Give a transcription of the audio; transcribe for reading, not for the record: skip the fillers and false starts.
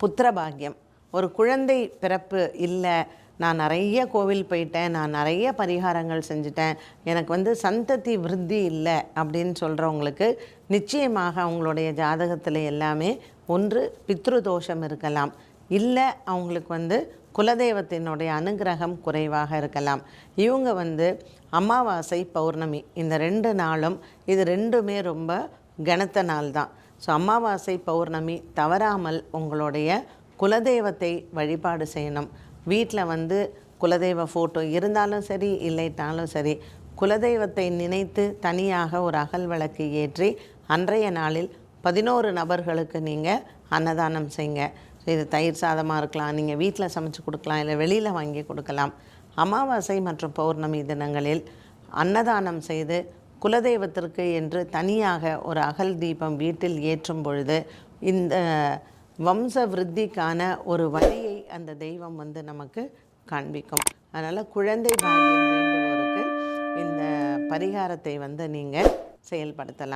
புத்திர பாக்கியம், ஒரு குழந்தை பிறப்பு இல்லை, நான் நிறைய கோவில் போயிட்டேன், நான் நிறைய பரிகாரங்கள் செஞ்சுட்டேன், எனக்கு சந்ததி விருத்தி இல்லை அப்படின்னு சொல்கிறவங்களுக்கு நிச்சயமாக அவங்களுடைய ஜாதகத்தில் எல்லாமே ஒன்று பித்ருதோஷம் இருக்கலாம், இல்லை அவங்களுக்கு குலதெய்வத்தினுடைய அனுகிரகம் குறைவாக இருக்கலாம். இவங்க அமாவாசை பௌர்ணமி இந்த 2 நாளும் இது ரெண்டுமே ரொம்ப கனத்த நாள் தான். ஸோ அமாவாசை பௌர்ணமி தவறாமல் உங்களுடைய குலதெய்வத்தை வழிபாடு செய்யணும். வீட்டில் குலதெய்வ ஃபோட்டோ இருந்தாலும் சரி இல்லைட்டாலும் சரி, குலதெய்வத்தை நினைத்து தனியாக ஒரு அகல் விளக்கு ஏற்றி அன்றைய நாளில் 11 நபர்களுக்கு நீங்கள் அன்னதானம் செய்யுங்க. இது தயிர் சாதமாக இருக்கலாம், நீங்கள் வீட்டில் சமைச்சு கொடுக்கலாம், இல்லை வெளியில் வாங்கி கொடுக்கலாம். அமாவாசை மற்றும் பௌர்ணமி தினங்களில் அன்னதானம் செய்து குலதெய்வத்திற்கு என்று தனியாக ஒரு அகல் தீபம் வீட்டில் ஏற்றும் பொழுது இந்த வம்ச விருத்திக்கான ஒரு வழியை அந்த தெய்வம் நமக்கு காண்பிக்கும். அதனால் குழந்தை பாக்கியம் வேண்டுவோருக்கு இந்த பரிகாரத்தை நீங்கள் செயல்படுத்தலாம்.